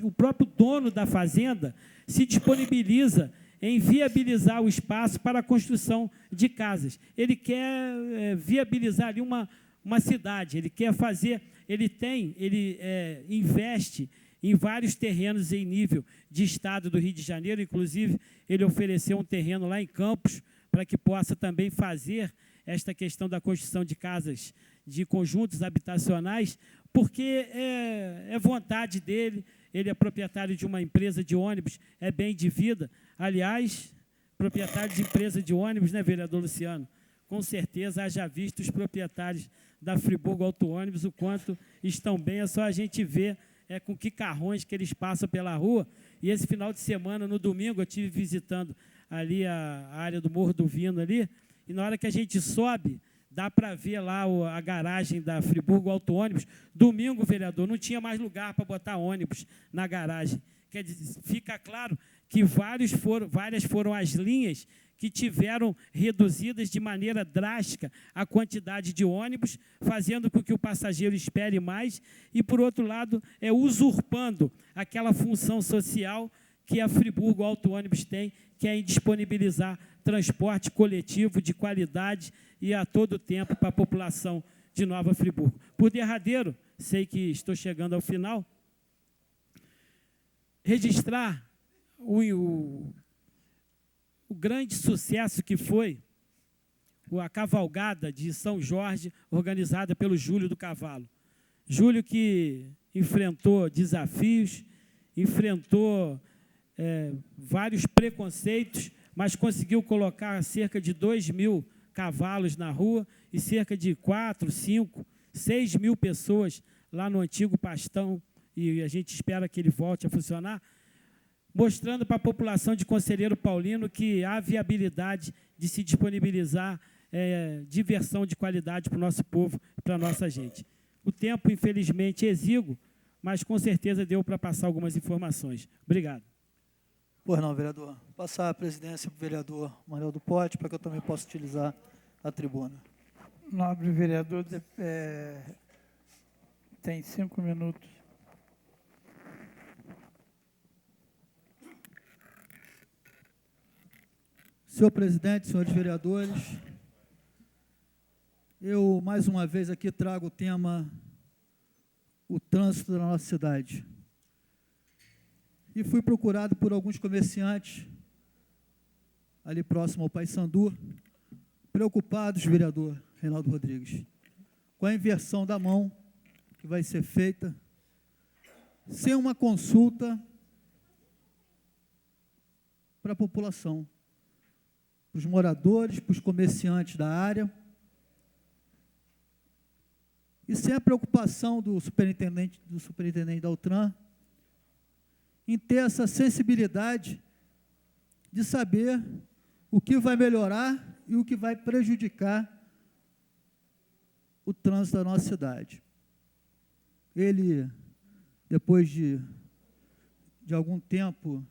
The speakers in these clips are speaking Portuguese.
o próprio dono da fazenda se disponibiliza em viabilizar o espaço para a construção de casas. Ele quer viabilizar ali uma cidade, ele quer fazer, ele investe em vários terrenos em nível de estado do Rio de Janeiro, inclusive ele ofereceu um terreno lá em Campos para que possa também fazer esta questão da construção de casas, de conjuntos habitacionais, porque é vontade dele. Ele é proprietário de uma empresa de ônibus, é bem de vida. Aliás, proprietário de empresa de ônibus, né, vereador Luciano? Com certeza, haja visto os proprietários da Friburgo Auto Ônibus, o quanto estão bem, é só a gente ver com que carrões que eles passam pela rua. E esse final de semana, no domingo, eu estive visitando ali a área do Morro do Vino, ali, e na hora que a gente sobe, dá para ver lá a garagem da Friburgo Auto Ônibus. Domingo, vereador, não tinha mais lugar para botar ônibus na garagem. Quer dizer, fica claro que várias foram as linhas que tiveram reduzidas de maneira drástica a quantidade de ônibus, fazendo com que o passageiro espere mais e, por outro lado, usurpando aquela função social que a Friburgo Auto Ônibus tem, que é em disponibilizar transporte coletivo de qualidade e a todo tempo para a população de Nova Friburgo. Por derradeiro, sei que estou chegando ao final, registrar o grande sucesso que foi a cavalgada de São Jorge, organizada pelo Júlio do Cavalo. Júlio que enfrentou desafios, enfrentou vários preconceitos, mas conseguiu colocar cerca de 2.000 cavalos na rua e cerca de 4, 5, 6 mil pessoas lá no antigo Pastão, e a gente espera que ele volte a funcionar, mostrando para a população de Conselheiro Paulino que há viabilidade de se disponibilizar diversão de qualidade para o nosso povo, para a nossa gente. O tempo, infelizmente, é exíguo, mas com certeza deu para passar algumas informações. Obrigado. Pois não, vereador. Passar a presidência para o vereador Manuel do Pote, para que eu também possa utilizar a tribuna. Nobre vereador, tem 5 minutos. Senhor presidente, senhores vereadores, eu, mais uma vez, aqui trago o tema o trânsito da nossa cidade. E fui procurado por alguns comerciantes, ali próximo ao Paissandu, preocupados, vereador Reinaldo Rodrigues, com a inversão da mão que vai ser feita, sem uma consulta para a população, para os moradores, para os comerciantes da área, e sem a preocupação do superintendente da Altran em ter essa sensibilidade de saber o que vai melhorar e o que vai prejudicar o trânsito da nossa cidade. Ele, depois de algum tempo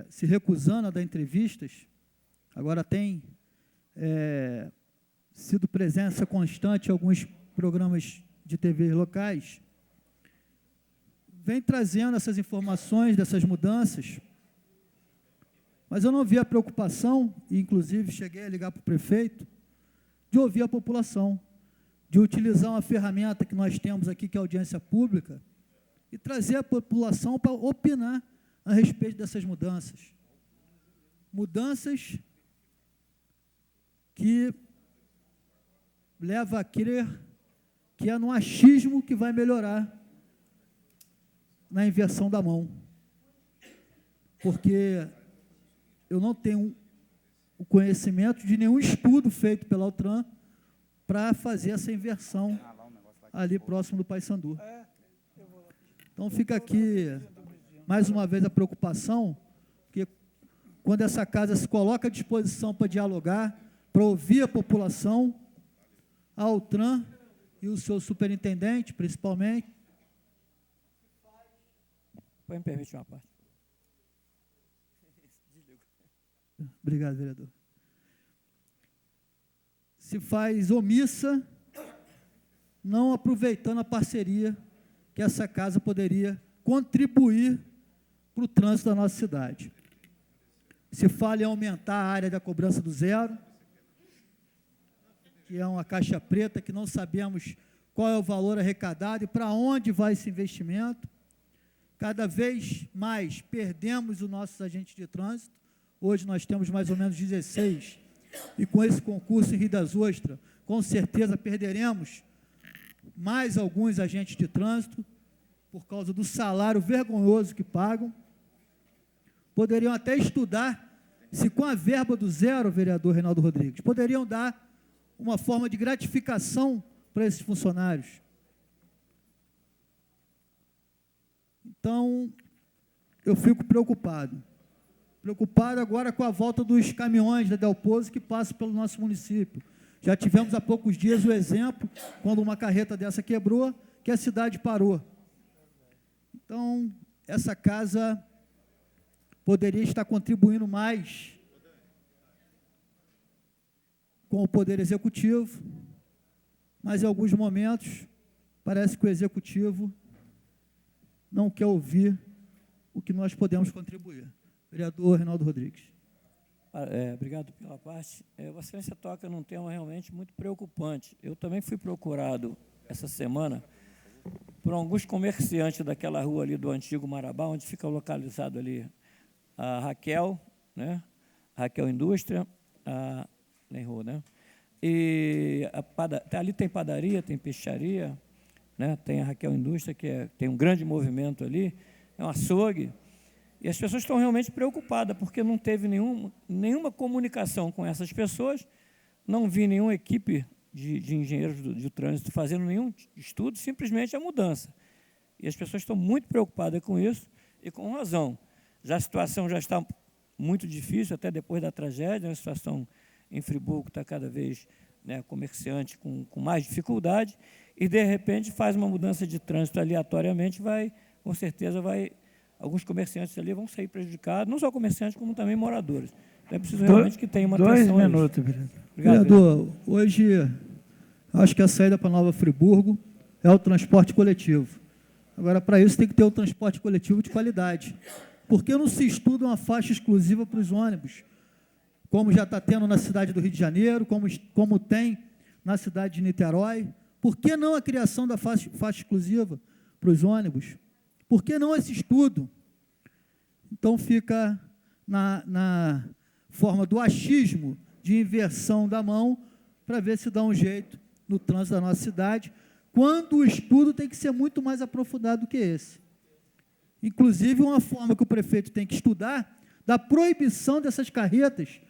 se recusando a dar entrevistas, agora tem sido presença constante em alguns programas de TV locais, vem trazendo essas informações dessas mudanças, mas eu não vi a preocupação, e inclusive cheguei a ligar para o prefeito, de ouvir a população, de utilizar uma ferramenta que nós temos aqui, que é a audiência pública, e trazer a população para opinar a respeito dessas mudanças. Mudanças que levam a crer que é no achismo que vai melhorar na inversão da mão, porque eu não tenho o conhecimento de nenhum estudo feito pela Altran para fazer essa inversão ali próximo do Paissandu. Então fica aqui, mais uma vez, a preocupação, que quando essa casa se coloca à disposição para dialogar, para ouvir a população, a Altran e o seu superintendente, principalmente. Pode me permitir uma parte? Obrigado, vereador. Se faz omissa, não aproveitando a parceria que essa casa poderia contribuir para o trânsito da nossa cidade. Se fala em aumentar a área da cobrança do zero, que é uma caixa preta que não sabemos qual é o valor arrecadado e para onde vai esse investimento. Cada vez mais perdemos os nossos agentes de trânsito. Hoje nós temos mais ou menos 16, e com esse concurso em Rio das Ostras, com certeza perderemos mais alguns agentes de trânsito, por causa do salário vergonhoso que pagam. Poderiam até estudar, se com a verba do zero, vereador Reinaldo Rodrigues, poderiam dar uma forma de gratificação para esses funcionários. Então, eu fico preocupado. Preocupado agora com a volta dos caminhões da Delposo que passam pelo nosso município. Já tivemos há poucos dias o exemplo, quando uma carreta dessa quebrou, que a cidade parou. Então, essa casa poderia estar contribuindo mais com o Poder Executivo, mas em alguns momentos parece que o Executivo não quer ouvir o que nós podemos contribuir. Vereador Reinaldo Rodrigues. Obrigado pela parte. Vossa Excelência toca num tema realmente muito preocupante. Eu também fui procurado essa semana por alguns comerciantes daquela rua ali do antigo Marabá, onde fica localizado ali a Raquel, né? Raquel Indústria, nem rua, né? E ali tem padaria, tem peixaria, né? Tem a Raquel Indústria, que tem um grande movimento ali, é um açougue, e as pessoas estão realmente preocupadas, porque não teve nenhuma comunicação com essas pessoas, não vi nenhuma equipe de engenheiros de trânsito fazendo nenhum estudo, simplesmente a mudança. E as pessoas estão muito preocupadas com isso, e com razão. A situação já está muito difícil, até depois da tragédia, a situação em Friburgo está cada vez, né, comerciante com mais dificuldade, e, de repente, faz uma mudança de trânsito aleatoriamente, com certeza alguns comerciantes ali vão sair prejudicados, não só comerciantes, como também moradores. Então, é preciso realmente que tenha uma atenção. 2 minutos, vereador. Vereador, hoje, acho que a saída para Nova Friburgo é o transporte coletivo. Agora, para isso, tem que ter o transporte coletivo de qualidade. Por que não se estuda uma faixa exclusiva para os ônibus, como já está tendo na cidade do Rio de Janeiro, como tem na cidade de Niterói? Por que não a criação da faixa exclusiva para os ônibus? Por que não esse estudo? Então, fica na forma do achismo de inversão da mão para ver se dá um jeito no trânsito da nossa cidade, quando o estudo tem que ser muito mais aprofundado do que esse. Inclusive, uma forma que o prefeito tem que estudar da proibição dessas carretas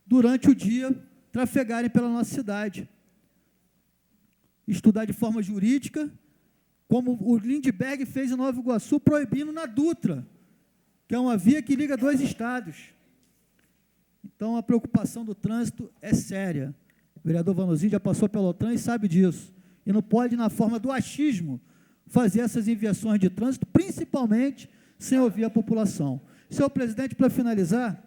durante o dia trafegarem pela nossa cidade. Estudar de forma jurídica, como o Lindbergh fez em Nova Iguaçu, proibindo na Dutra, que é uma via que liga 2 estados. Então, a preocupação do trânsito é séria. O vereador Vanuzinho já passou pelo OTRAN e sabe disso. E não pode, na forma do achismo, fazer essas inversões de trânsito, principalmente sem ouvir a população. Senhor presidente, para finalizar,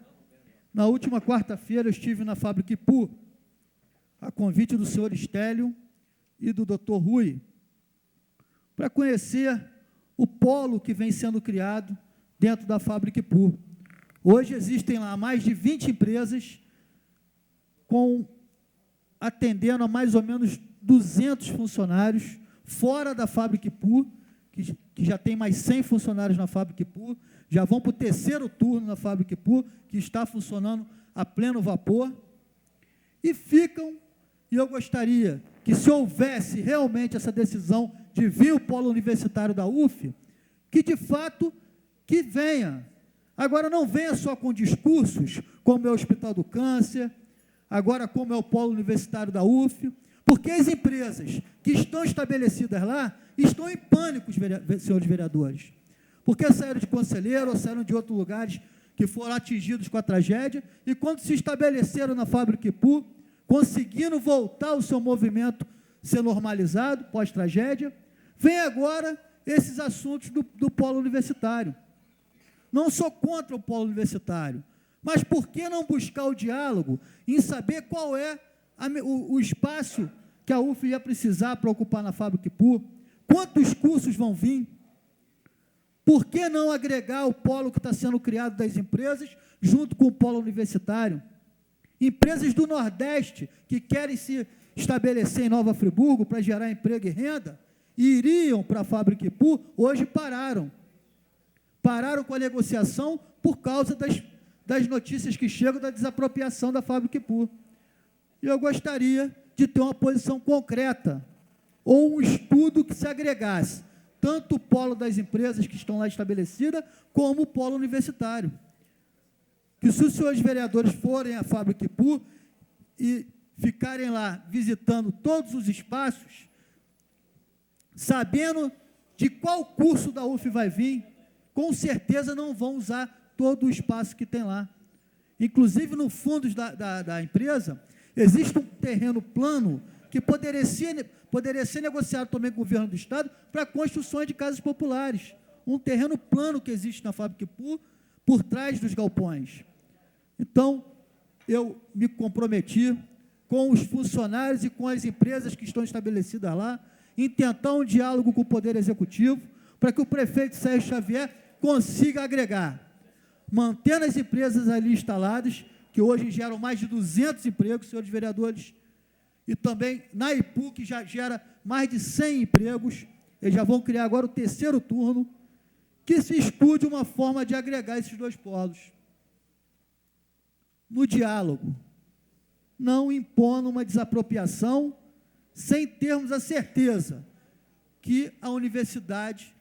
na última quarta-feira eu estive na fábrica Ipu, a convite do senhor Estélio e do doutor Rui, para conhecer o polo que vem sendo criado dentro da fábrica Ipu. Hoje existem lá mais de 20 empresas atendendo a mais ou menos 200 funcionários, fora da fábrica Ipu, que já tem mais 100 funcionários na fábrica Ipu, já vão para o 3º turno na fábrica Ipu, que está funcionando a pleno vapor, e eu gostaria que, se houvesse realmente essa decisão de vir o polo universitário da UF, que, de fato, que venha. Agora, não venha só com discursos, como é o Hospital do Câncer, agora como é o polo universitário da UF, porque as empresas que estão estabelecidas lá estão em pânico, senhores vereadores, porque saíram de Conselheiro ou saíram de outros lugares que foram atingidos com a tragédia, e quando se estabeleceram na fábrica Ipu, conseguindo voltar o seu movimento ser normalizado pós-tragédia, vem agora esses assuntos do polo universitário. Não sou contra o polo universitário, mas por que não buscar o diálogo em saber qual é o espaço que a UF ia precisar para ocupar na fábrica Ipu, Quantos cursos vão vir? Por que não agregar o polo que está sendo criado das empresas junto com o polo universitário? Empresas do Nordeste que querem se estabelecer em Nova Friburgo para gerar emprego e renda, e iriam para a Fábrica Ipu, hoje pararam. Pararam com a negociação por causa das notícias que chegam da desapropriação da Fábrica Ipu. E eu gostaria de ter uma posição concreta, ou um estudo que se agregasse, tanto o polo das empresas que estão lá estabelecidas, como o polo universitário. Que se os senhores vereadores forem à Fábrica Ipu e ficarem lá visitando todos os espaços, sabendo de qual curso da UF vai vir, com certeza não vão usar todo o espaço que tem lá. Inclusive, no fundo da empresa, existe um terreno plano que poderia ser negociado também com o governo do Estado para construções de casas populares. Um terreno plano que existe na Fábrica Ipu, por trás dos galpões. Então, eu me comprometi com os funcionários e com as empresas que estão estabelecidas lá, em tentar um diálogo com o Poder Executivo, para que o prefeito Sérgio Xavier consiga agregar, mantendo as empresas ali instaladas, que hoje geram mais de 200 empregos, senhores vereadores, e também na Ipu, que já gera mais de 100 empregos, eles já vão criar agora o 3º turno, que se estude uma forma de agregar esses dois polos. No diálogo, não impondo uma desapropriação, sem termos a certeza que a universidade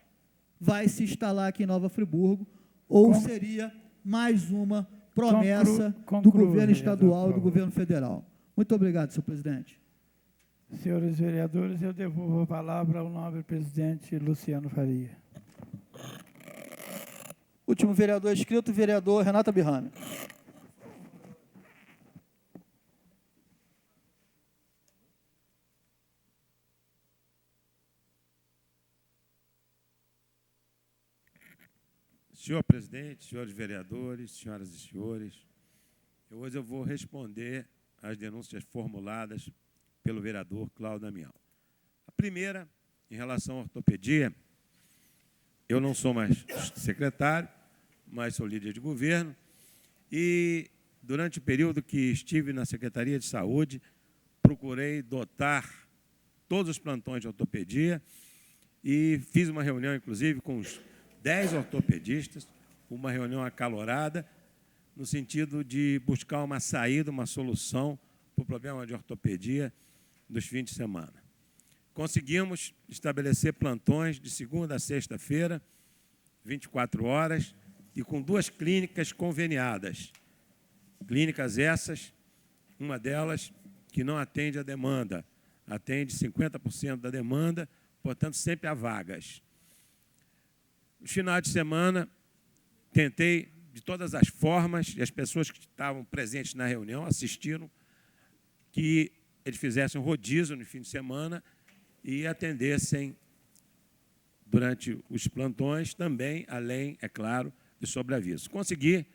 vai se instalar aqui em Nova Friburgo, ou seria mais uma promessa do governo estadual e do governo federal. Muito obrigado, senhor presidente. Senhores vereadores, eu devolvo a palavra ao nobre presidente Luciano Faria. Último vereador inscrito, vereador Renata Birrame. Senhor presidente, senhores vereadores, senhoras e senhores, hoje eu vou responder às denúncias formuladas pelo vereador Cláudio Damião. A primeira, em relação à ortopedia, eu não sou mais secretário, mas sou líder de governo, e durante o período que estive na Secretaria de Saúde, procurei dotar todos os plantões de ortopedia e fiz uma reunião, inclusive, com os 10 ortopedistas, uma reunião acalorada, no sentido de buscar uma saída, uma solução para o problema de ortopedia dos fins de semana. Conseguimos estabelecer plantões de segunda a sexta-feira, 24 horas, e com 2 clínicas conveniadas. Clínicas essas, uma delas que não atende a demanda, atende 50% da demanda, portanto, sempre há vagas. Nos finais de semana, tentei, de todas as formas, e as pessoas que estavam presentes na reunião assistiram, que eles fizessem um rodízio no fim de semana e atendessem durante os plantões também, além, é claro, de sobreaviso. Consegui,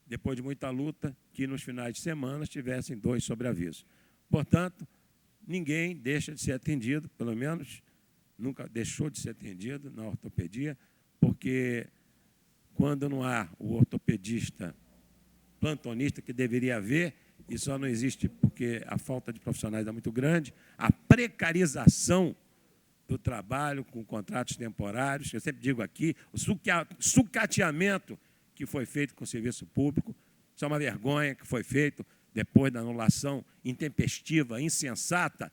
depois de muita luta, que nos finais de semana tivessem 2 sobreavisos. Portanto, ninguém deixa de ser atendido, pelo menos nunca deixou de ser atendido na ortopedia, porque quando não há o ortopedista plantonista que deveria haver, e só não existe porque a falta de profissionais é muito grande, a precarização do trabalho com contratos temporários, eu sempre digo aqui, o sucateamento que foi feito com o serviço público, isso é uma vergonha que foi feito depois da anulação intempestiva, insensata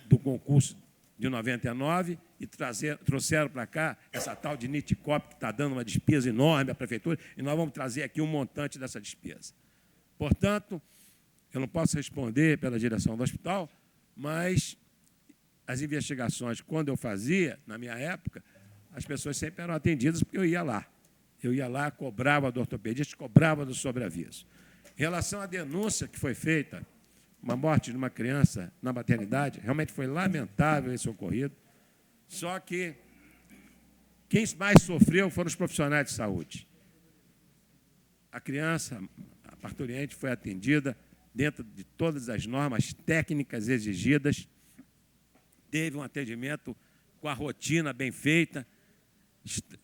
do concurso de 99 e trouxeram para cá essa tal de Niticop, que está dando uma despesa enorme à prefeitura, e nós vamos trazer aqui um montante dessa despesa. Portanto, eu não posso responder pela direção do hospital, mas as investigações, quando eu fazia, na minha época, as pessoas sempre eram atendidas porque eu ia lá. Eu ia lá, cobrava do ortopedista, cobrava do sobreaviso. Em relação à denúncia que foi feita, uma morte de uma criança na maternidade, realmente foi lamentável esse ocorrido, só que quem mais sofreu foram os profissionais de saúde. A criança, a parturiente, foi atendida dentro de todas as normas técnicas exigidas, teve um atendimento com a rotina bem feita.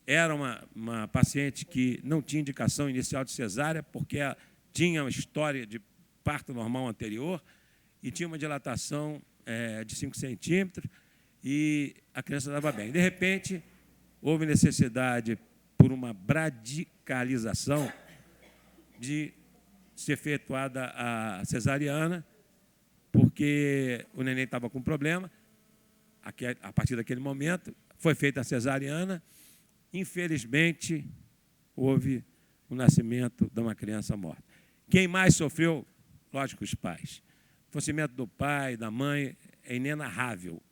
Era uma paciente que não tinha indicação inicial de cesárea, porque tinha uma história de parto normal anterior e tinha uma dilatação de 5 centímetros e a criança estava bem. De repente, houve necessidade, por uma bradicalização, de ser efetuada a cesariana, porque o neném estava com problema. A partir daquele momento, foi feita a cesariana. Infelizmente, houve o nascimento de uma criança morta. Quem mais sofreu? Lógico, os pais. O falecimento do pai, da mãe, é inenarrável,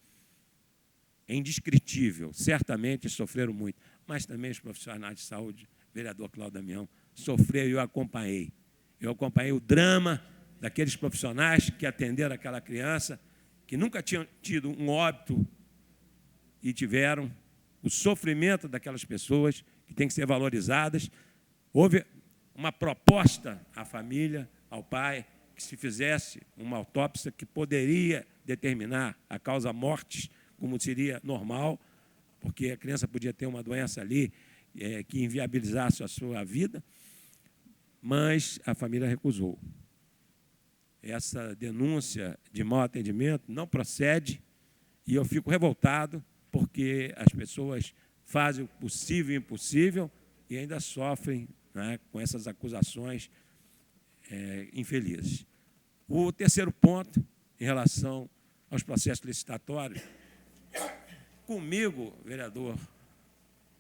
é indescritível. Certamente sofreram muito, mas também os profissionais de saúde, vereador Cláudio Damião, sofreu e eu acompanhei. Eu acompanhei o drama daqueles profissionais que atenderam aquela criança, que nunca tinham tido um óbito e tiveram, o sofrimento daquelas pessoas que têm que ser valorizadas. Houve uma proposta à família, ao pai, que se fizesse uma autópsia que poderia determinar a causa-mortes, como seria normal, porque a criança podia ter uma doença ali que inviabilizasse a sua vida, mas a família recusou. Essa denúncia de mau atendimento não procede e eu fico revoltado porque as pessoas fazem o possível e o impossível e ainda sofrem, né, com essas acusações infelizes. O terceiro ponto, em relação aos processos licitatórios, comigo, vereador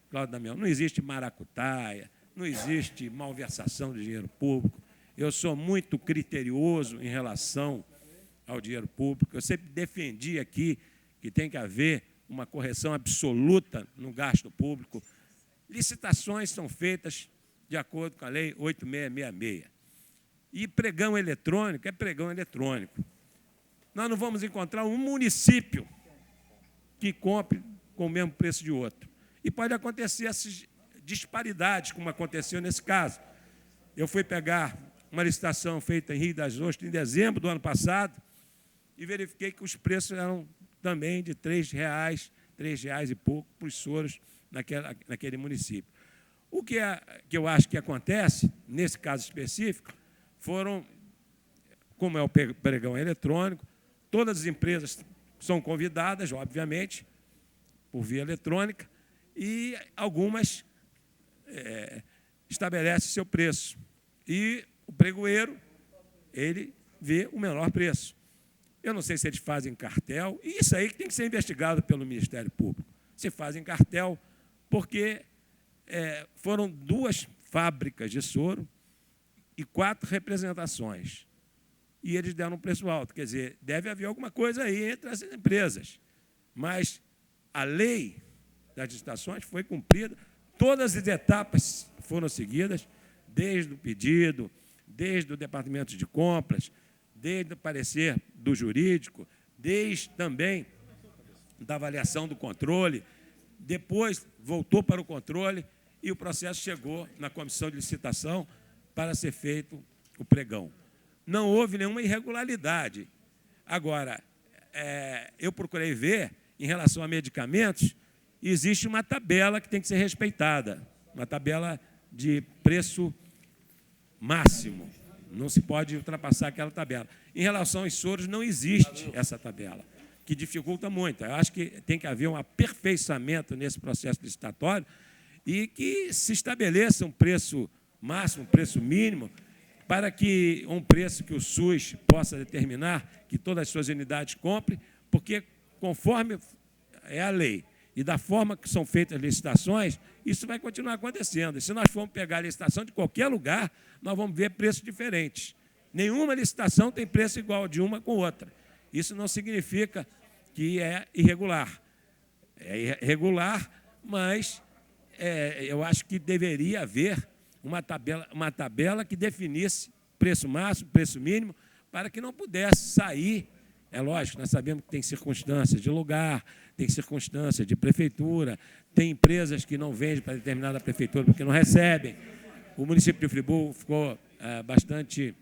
Cláudio Damião, não existe maracutaia, não existe malversação de dinheiro público. Eu sou muito criterioso em relação ao dinheiro público. Eu sempre defendi aqui que tem que haver uma correção absoluta no gasto público. Licitações são feitas de acordo com a Lei 8666. E pregão eletrônico é pregão eletrônico. Nós não vamos encontrar um município que compre com o mesmo preço de outro. E pode acontecer essas disparidades, como aconteceu nesse caso. Eu fui pegar uma licitação feita em Rio das Ostras em dezembro do ano passado e verifiquei que os preços eram também de R$ 3 e pouco para os soros naquele município. O que eu acho que acontece, nesse caso específico, foram, como é o pregão eletrônico, todas as empresas são convidadas, obviamente, por via eletrônica, e algumas estabelecem seu preço. E o pregoeiro, ele vê o menor preço. Eu não sei se eles fazem cartel, e isso aí tem que ser investigado pelo Ministério Público. Se fazem cartel, porque foram 2 fábricas de soro e 4 representações. E eles deram um preço alto. Quer dizer, deve haver alguma coisa aí entre as empresas. Mas a lei das licitações foi cumprida, todas as etapas foram seguidas, desde o pedido, desde o departamento de compras, desde o parecer do jurídico, desde também da avaliação do controle, depois voltou para o controle e o processo chegou na comissão de licitação para ser feito o pregão. Não houve nenhuma irregularidade. Agora, eu procurei ver, em relação a medicamentos, existe uma tabela que tem que ser respeitada, uma tabela de preço máximo. Não se pode ultrapassar aquela tabela. Em relação aos soros, não existe essa tabela, que dificulta muito. Eu acho que tem que haver um aperfeiçoamento nesse processo licitatório e que se estabeleça um preço máximo, um preço mínimo, para que um preço que o SUS possa determinar, que todas as suas unidades comprem, porque conforme é a lei e da forma que são feitas as licitações, isso vai continuar acontecendo. E se nós formos pegar a licitação de qualquer lugar, nós vamos ver preços diferentes. Nenhuma licitação tem preço igual de uma com outra. Isso não significa que é irregular. É irregular, mas eu acho que deveria haver uma tabela que definisse preço máximo, preço mínimo, para que não pudesse sair. É lógico, nós sabemos que tem circunstâncias de lugar, tem circunstâncias de prefeitura, tem empresas que não vendem para determinada prefeitura porque não recebem. O município de Friburgo ficou bastante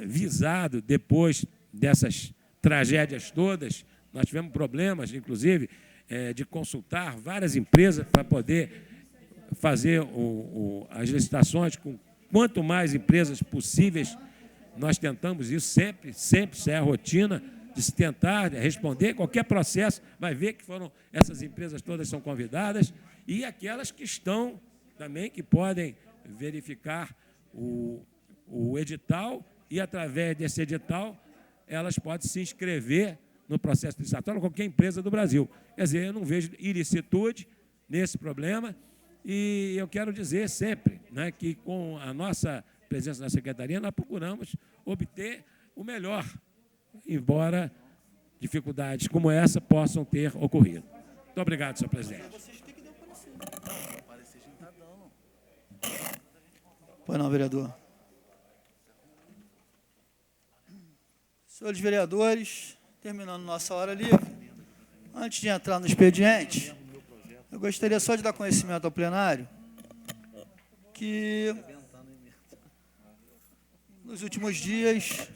visado depois dessas tragédias todas. Nós tivemos problemas, inclusive, de consultar várias empresas para poder fazer as licitações com quanto mais empresas possíveis. Nós tentamos isso sempre, isso é a rotina de se tentar responder qualquer processo, vai ver que essas empresas todas são convidadas, e aquelas que estão também, que podem verificar o edital, e através desse edital elas podem se inscrever no processo licitatório, qualquer empresa do Brasil. Quer dizer, eu não vejo ilicitude nesse problema, e eu quero dizer sempre, né, que com a nossa presença na Secretaria, nós procuramos obter o melhor, embora dificuldades como essa possam ter ocorrido. Muito obrigado, senhor presidente. Pois não, vereador. Senhores vereadores, terminando nossa hora livre, antes de entrar no expediente, eu gostaria só de dar conhecimento ao plenário que nos últimos dias,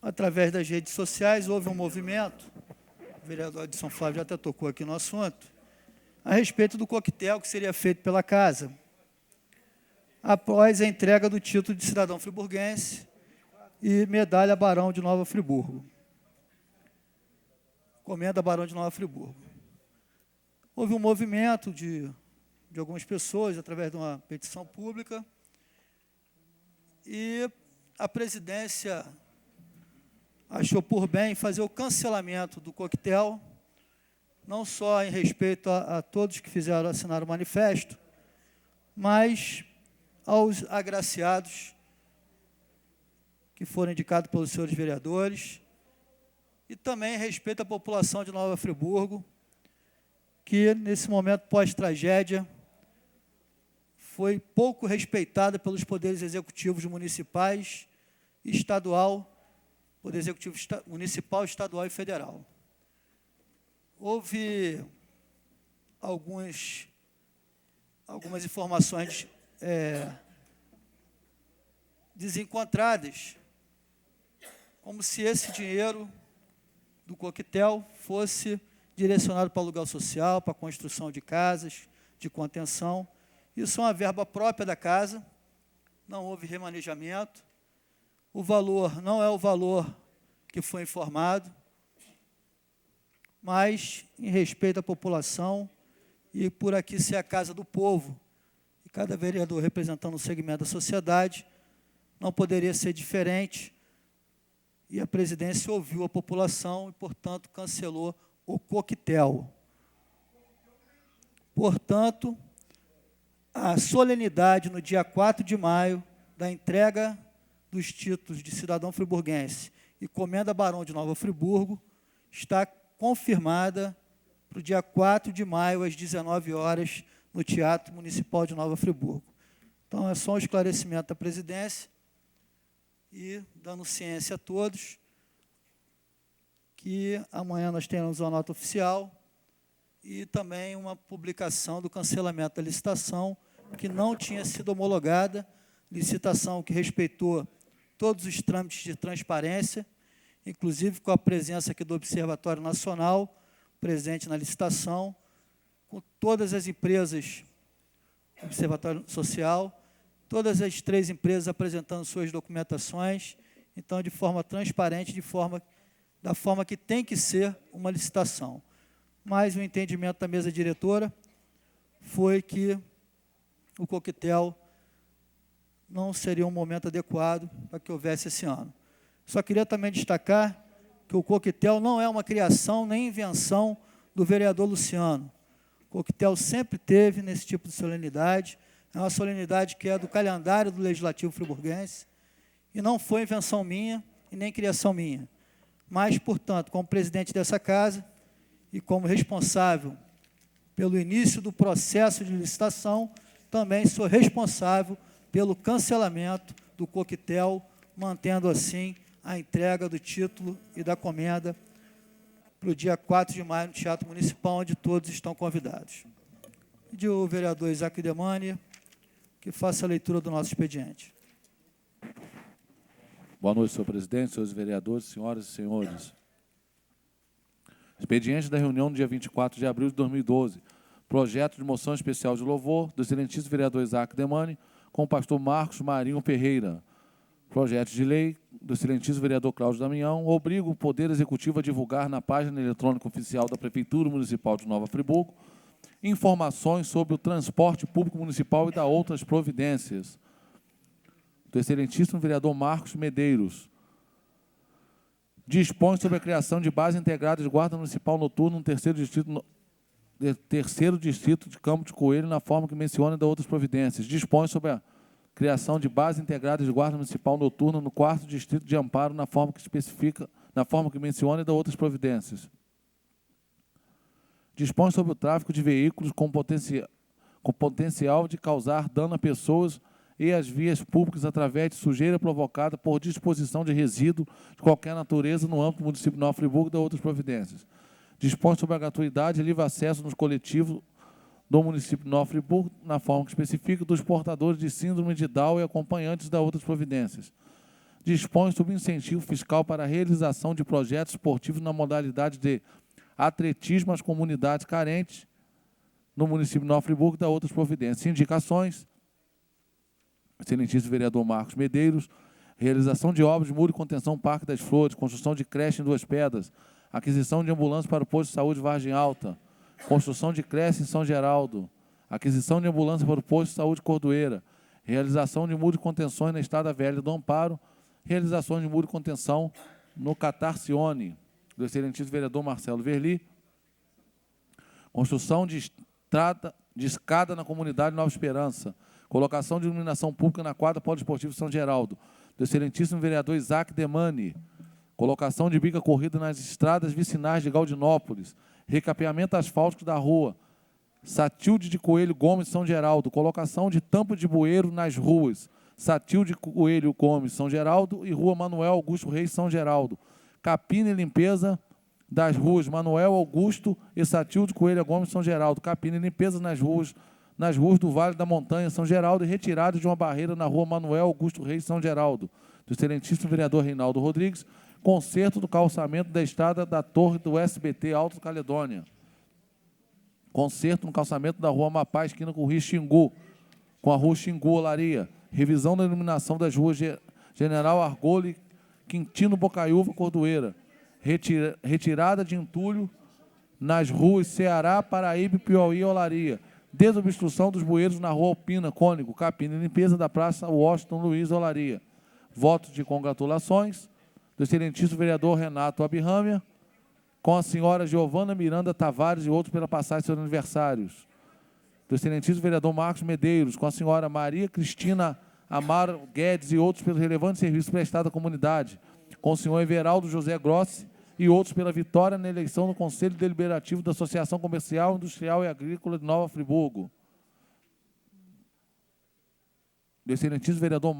através das redes sociais, houve um movimento, o vereador Edson Flávio já até tocou aqui no assunto, a respeito do coquetel que seria feito pela casa, após a entrega do título de cidadão friburguense e medalha Barão de Nova Friburgo. Comenda Barão de Nova Friburgo. Houve um movimento de algumas pessoas, através de uma petição pública, e a presidência achou por bem fazer o cancelamento do coquetel, não só em respeito a todos que fizeram assinar o manifesto, mas aos agraciados que foram indicados pelos senhores vereadores, e também em respeito à população de Nova Friburgo, que, nesse momento pós-tragédia, foi pouco respeitada pelos poderes executivos municipais e estadual, poder executivo municipal, estadual e federal. Houve algumas informações desencontradas, como se esse dinheiro do coquetel fosse direcionado para aluguel social, para a construção de casas, de contenção. Isso é uma verba própria da casa, não houve remanejamento, o valor não é o valor que foi informado, mas em respeito à população, e por aqui ser a casa do povo, e cada vereador representando um segmento da sociedade, não poderia ser diferente, e a presidência ouviu a população e, portanto, cancelou o coquetel. Portanto, a solenidade no dia 4 de maio da entrega dos títulos de cidadão friburguense e Comenda Barão de Nova Friburgo está confirmada para o dia 4 de maio, às 19 horas, no Teatro Municipal de Nova Friburgo. Então, é só um esclarecimento da presidência e dando ciência a todos que amanhã nós teremos uma nota oficial e também uma publicação do cancelamento da licitação, que não tinha sido homologada, licitação que respeitou todos os trâmites de transparência, inclusive com a presença aqui do Observatório Nacional, presente na licitação, com todas as empresas, Observatório Social, todas as 3 empresas apresentando suas documentações, então, de forma transparente, da forma que tem que ser uma licitação. Mas o entendimento da mesa diretora foi que o coquetel não seria um momento adequado para que houvesse esse ano. Só queria também destacar que o coquetel não é uma criação nem invenção do vereador Luciano. O coquetel sempre teve nesse tipo de solenidade, é uma solenidade que é do calendário do Legislativo friburguense, e não foi invenção minha e nem criação minha. Mas, portanto, como presidente dessa casa e como responsável pelo início do processo de licitação, também sou responsável pelo cancelamento do coquetel, mantendo assim a entrega do título e da comenda para o dia 4 de maio no Teatro Municipal, onde todos estão convidados. Pedi ao vereador Isaac Demani que faça a leitura do nosso expediente. Boa noite, senhor presidente, senhores vereadores, senhoras e senhores. Expediente da reunião do dia 24 de abril de 2012. Projeto de moção especial de louvor do excelentíssimo vereador Isaac Demani com o pastor Marcos Marinho Ferreira. Projeto de lei do excelentíssimo vereador Cláudio Damião obriga o Poder Executivo a divulgar na página eletrônica oficial da Prefeitura Municipal de Nova Friburgo informações sobre o transporte público municipal e da outras providências. Do excelentíssimo vereador Marcos Medeiros. Dispõe sobre a criação de base integrada de guarda municipal noturna no terceiro distrito de Campo de Coelho, na forma que menciona e da outras providências. Dispõe sobre a criação de base integrada de guarda municipal noturna no 4º distrito de Amparo, na forma que menciona e da outras providências. Dispõe sobre o tráfico de veículos com potencial de causar dano a pessoas e às vias públicas através de sujeira provocada por disposição de resíduo de qualquer natureza no âmbito do município de Nova Friburgo e da outras providências. Dispõe sobre a gratuidade e livre acesso nos coletivos do município de Nova Friburgo, na forma que especifica, dos portadores de síndrome de Down e acompanhantes da outras providências. Dispõe sobre incentivo fiscal para a realização de projetos esportivos na modalidade de atletismo às comunidades carentes no município de Nova Friburgo e da outras providências. Indicações: excelentíssimo vereador Marcos Medeiros, realização de obras de muro e contenção Parque das Flores, construção de creche em Duas Pedras, aquisição de ambulância para o posto de saúde Vargem Alta, construção de creche em São Geraldo, aquisição de ambulância para o posto de saúde Cordoeira, realização de muro de contenções na Estrada Velha do Amparo, realização de muro de contenção no Catarcione, do excelentíssimo vereador Marcelo Verli, construção de escada na comunidade Nova Esperança, colocação de iluminação pública na quadra poliesportiva São Geraldo, do excelentíssimo vereador Isaac Demani, colocação de bica corrida nas estradas vicinais de Gaudinópolis, recapeamento asfáltico da rua Satilde de Coelho Gomes São Geraldo, colocação de tampa de bueiro nas ruas Satilde de Coelho Gomes São Geraldo e Rua Manuel Augusto Reis São Geraldo, capina e limpeza das ruas Manuel Augusto e Satilde de Coelho Gomes São Geraldo, capina e limpeza nas ruas do Vale da Montanha São Geraldo e retirada de uma barreira na Rua Manuel Augusto Reis São Geraldo, do excelentíssimo vereador Reinaldo Rodrigues, conserto do calçamento da estrada da Torre do SBT Alto Caledônia, conserto no calçamento da Rua Amapá, esquina com o Rio Xingu, com a Rua Xingu Olaria, revisão da iluminação das ruas General Argoli, Quintino Bocaiúva, Cordoeira, retirada de entulho nas ruas Ceará, Paraíba, Piauí e Olaria, desobstrução dos bueiros na Rua Alpina, Cônigo, Capina e limpeza da Praça Washington Luiz Olaria. Votos de congratulações do excelentíssimo vereador Renato Abirrâmia, com a senhora Giovana Miranda Tavares e outros pela passagem de seus aniversários. Do excelentíssimo vereador Marcos Medeiros, com a senhora Maria Cristina Amaro Guedes e outros pelo relevante serviço prestado à comunidade. Com o senhor Everaldo José Grossi e outros pela vitória na eleição do Conselho Deliberativo da Associação Comercial, Industrial e Agrícola de Nova Friburgo. Do excelentíssimo vereador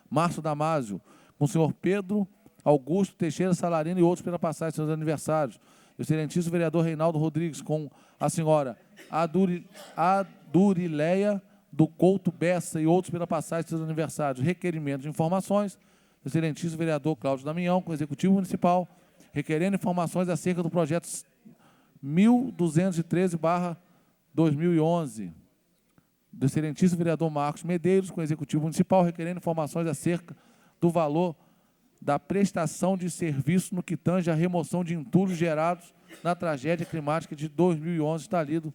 Márcio Damásio, com o senhor Pedro Augusto Teixeira Salarino e outros pela passagem de seus aniversários. Do excelentíssimo vereador Reinaldo Rodrigues, com a senhora Adurileia do Couto Bessa e outros pela passagem de seus aniversários. Requerimento de informações do excelentíssimo vereador Cláudio Damião, com o Executivo Municipal, requerendo informações acerca do projeto 1213/2011, do excelentíssimo vereador Marcos Medeiros, com o Executivo Municipal, requerendo informações acerca do valor da prestação de serviço no que tange à remoção de entulhos gerados na tragédia climática de 2011. Está lido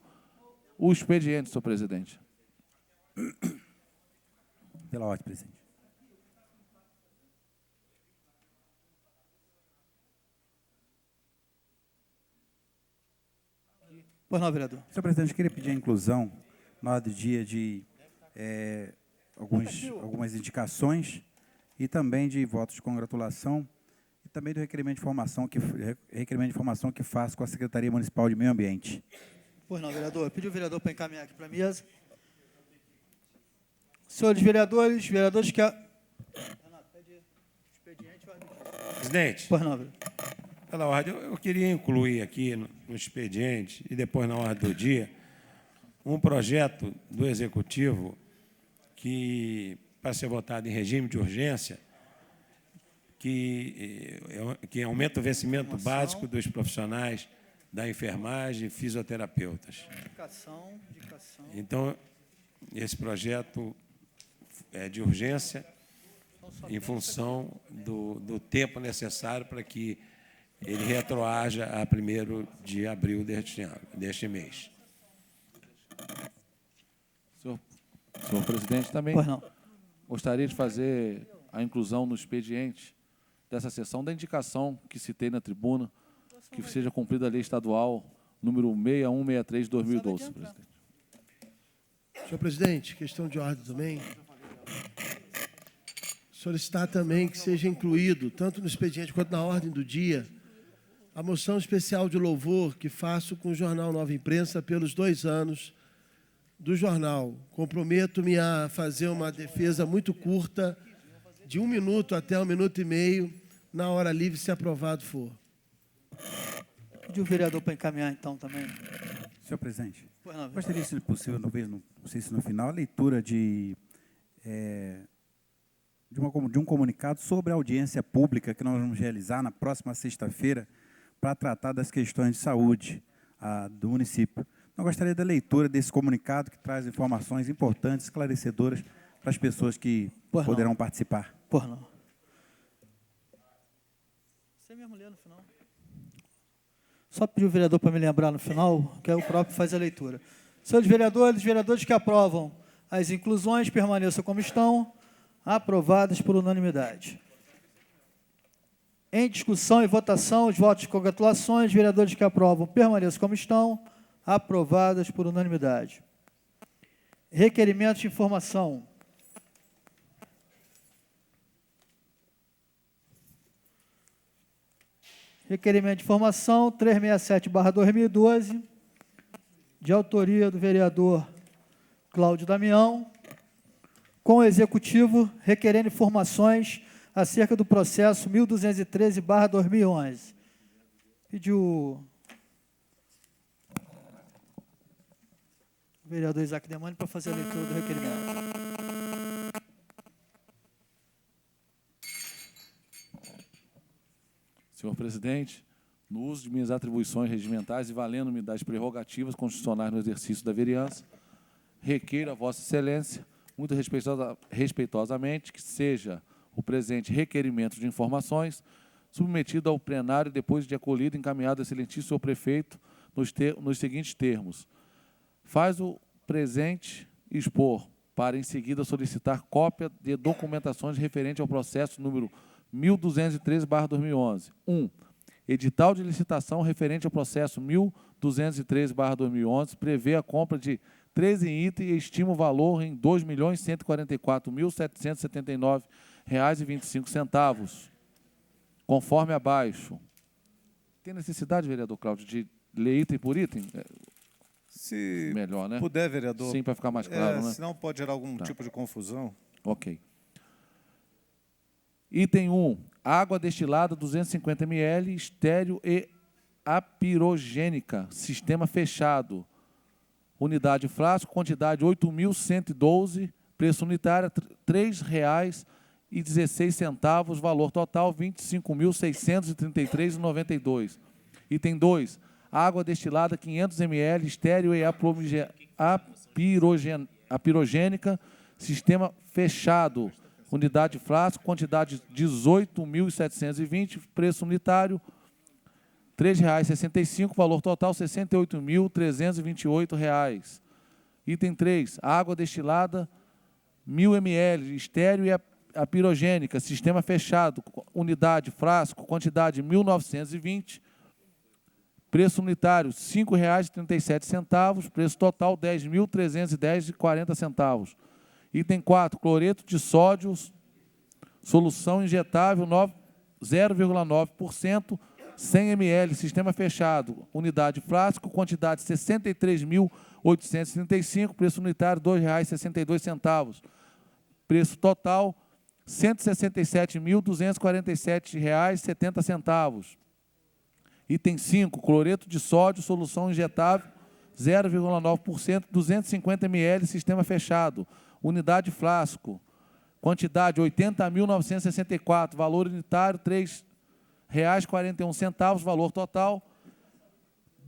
o expediente, senhor presidente. Pela ordem, presidente. Pois não, vereador. Senhor presidente, eu queria pedir a inclusão na ordem do dia de algumas indicações e também de votos de congratulação e também do requerimento de informação que faço com a Secretaria Municipal de Meio Ambiente. Pois não, vereador. Eu pedi o vereador para encaminhar aqui para a mesa. Senhores vereadores que... Presidente, Pois não, vereador. pela ordem, eu queria incluir aqui no expediente e depois na ordem do dia um projeto do Executivo que, para ser votado em regime de urgência, que aumenta o vencimento básico dos profissionais da enfermagem, fisioterapeutas. Indicação. Então, esse projeto é de urgência em função do tempo necessário para que ele retroaja a 1º de abril deste mês. Senhor presidente, também Pois não. gostaria de fazer a inclusão no expediente dessa sessão da indicação que citei na tribuna, que seja cumprida a lei estadual número 6163 de 2012, presidente. Senhor presidente, questão de ordem também. Solicitar também que seja incluído, tanto no expediente quanto na ordem do dia, a moção especial de louvor que faço com o jornal Nova Imprensa pelos 2 anos do jornal. Comprometo-me a fazer uma defesa muito curta, de 1 minuto até 1 minuto e meio, na hora livre, se aprovado for. Pedir o vereador para encaminhar, então, também. Senhor presidente, Pois não, gostaria, se possível, talvez, não sei se no final, a leitura de um comunicado sobre a audiência pública que nós vamos realizar na próxima sexta-feira para tratar das questões de saúde do município. Eu gostaria da leitura desse comunicado que traz informações importantes, esclarecedoras para as pessoas que poderão participar. Por não. Você mesmo lê no final. Só pedir o vereador para me lembrar no final, que aí o próprio faz a leitura. Senhores vereadores que aprovam as inclusões, permaneçam como estão, aprovadas por unanimidade. Em discussão e votação, os votos de congratulações, vereadores que aprovam, permaneçam como estão, aprovadas por unanimidade. Requerimento de informação. Requerimento de informação 367/2012, de autoria do vereador Cláudio Damião, com o Executivo requerendo informações acerca do processo 1213/2011. Pediu o vereador Isaac Demani para fazer a leitura do requerimento. Senhor presidente, no uso de minhas atribuições regimentais e valendo-me das prerrogativas constitucionais no exercício da vereança, requeiro a Vossa Excelência, muito respeitosamente, que seja o presente requerimento de informações submetido ao plenário depois de acolhido e encaminhado ao excelentíssimo senhor prefeito nos seguintes termos. Faz o presente expor, para em seguida solicitar cópia de documentações referente ao processo número 1213/2011. 1. Edital de licitação referente ao processo 1213/2011 prevê a compra de 13 itens e estima o valor em R$ 2.144.779,25, conforme abaixo. Tem necessidade, vereador Cláudio, de ler item por item? Se melhor, né? puder, vereador. Sim, para ficar mais claro, né? Senão pode gerar algum tipo de confusão. Ok. Item 1, água destilada 250 ml, estéreo e apirogênica, sistema fechado. Unidade frasco, quantidade 8.112, preço unitário R$ 3,16, valor total R$ 25.633,92. Item 2, água destilada 500 ml, estéreo e apirogênica, sistema fechado. Unidade frasco, quantidade 18.720, preço unitário R$ 3,65, valor total R$ 68.328. Item 3, água destilada 1.000 ml, estéreo e apirogênica, sistema fechado, unidade frasco, quantidade 1.920, preço unitário R$ 5,37, preço total R$ 10.310,40. Item 4, cloreto de sódio, solução injetável 0,9%, 100 ml, sistema fechado, unidade frasco, quantidade 63.835, preço unitário R$ 2,62, preço total R$ 167.247,70. Item 5, cloreto de sódio, solução injetável 0,9%, 250 ml, sistema fechado, unidade frasco, quantidade 80.964, valor unitário R$ 3,41, valor total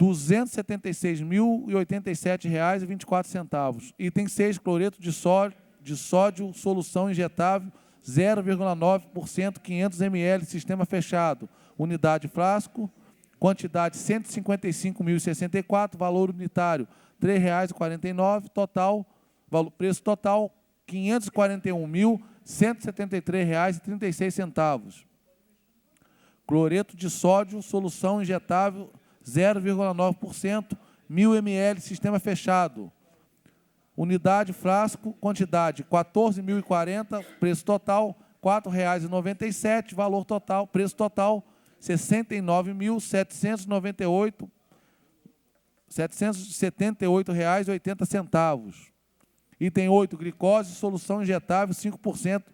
R$ 276.087,24. Item 6, cloreto de sódio, solução injetável, 0,9%, 500 ml, sistema fechado. Unidade frasco, quantidade 155.064, valor unitário R$ 3,49, total, preço total R$ 541.173,36. Cloreto de sódio, solução injetável, 0,9%, 1.000 ml, sistema fechado. Unidade frasco, quantidade 14.040, preço total R$ 4,97, valor total, preço total R$ 778,80. Item 8, glicose, solução injetável 5%,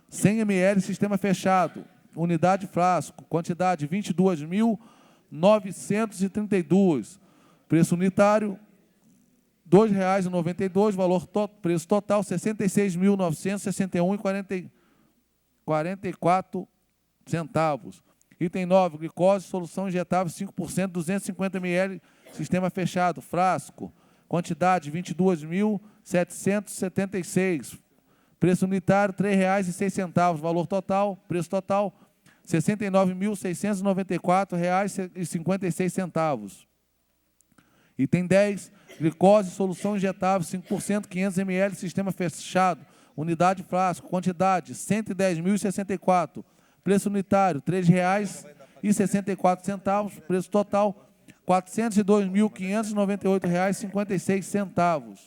100 ml, sistema fechado. Unidade frasco, quantidade 22.932. Preço unitário R$ 2,92, valor preço total R$ 66.961,44. Item 9, glicose, solução injetável 5%, 250 ml, sistema fechado, frasco, quantidade 22.776. Preço unitário R$ 3,06, valor total, preço total R$ 69.694,56. Item 10, glicose, solução injetável 5%, 500 ml, sistema fechado, unidade frasco, quantidade 110.064, preço unitário R$ 3,64, preço total R$ 402.598,56.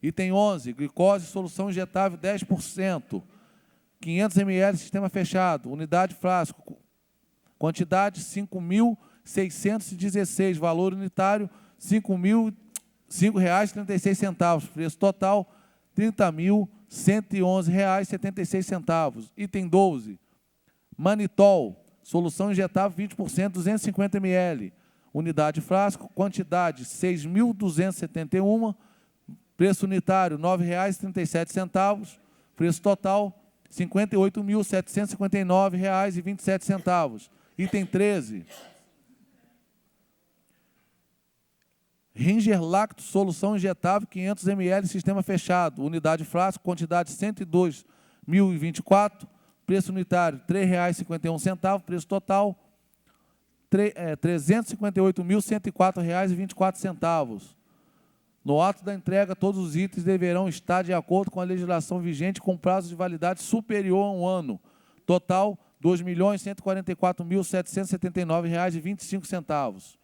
Item 11, glicose, solução injetável 10%, 500 ml, sistema fechado, unidade frasco, quantidade 5.616, valor unitário R$ 5,36, preço total R$ 30.111,76. Item 12, manitol, solução injetável 20%, 250 ml, unidade frasco, quantidade 6.271, preço unitário R$ 9,37, preço total R$ 58.759,27. Item 13, Ringer Lacto, solução injetável 500 ml, sistema fechado, unidade frasco, quantidade 102.024, preço unitário R$ 3,51, preço total R$ 358.104,24. No ato da entrega, todos os itens deverão estar de acordo com a legislação vigente com prazo de validade superior a 1 ano. Total, R$ 2.144.779,25.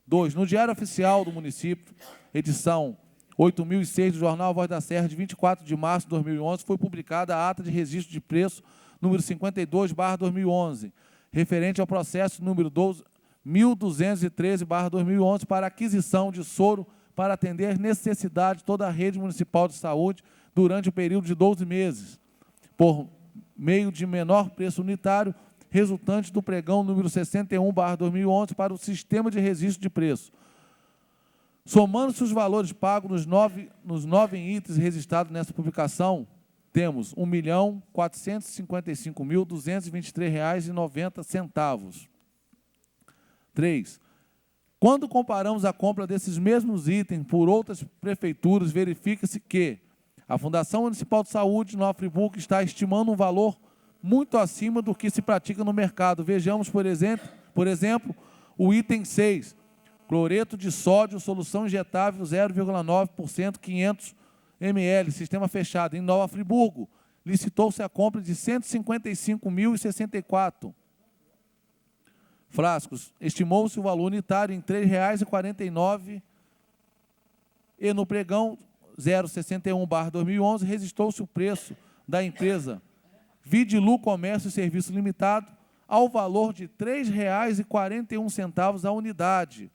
2. No Diário Oficial do Município, edição 8006 do Jornal Voz da Serra, de 24 de março de 2011, foi publicada a ata de registro de preço número 52/2011, referente ao processo número 12.213/2011 para aquisição de soro para atender necessidade de toda a rede municipal de saúde durante o período de 12 meses, por meio de menor preço unitário, resultante do pregão número 61/2011 para o sistema de registro de preço. Somando-se os valores pagos nos nove itens registrados nessa publicação, temos R$ 1.455.223,90. 3. Quando comparamos a compra desses mesmos itens por outras prefeituras, verifica-se que a Fundação Municipal de Saúde de Nova Friburgo está estimando um valor muito acima do que se pratica no mercado. Vejamos, por exemplo, o item 6, cloreto de sódio, solução injetável 0,9%, 500 ml, sistema fechado, em Nova Friburgo. Licitou-se a compra de 155.064 frascos. Estimou-se o valor unitário em R$ 3,49 e no pregão 061/2011 registrou-se o preço da empresa Vidilu Comércio e Serviço Limitado ao valor de R$ 3,41 a unidade,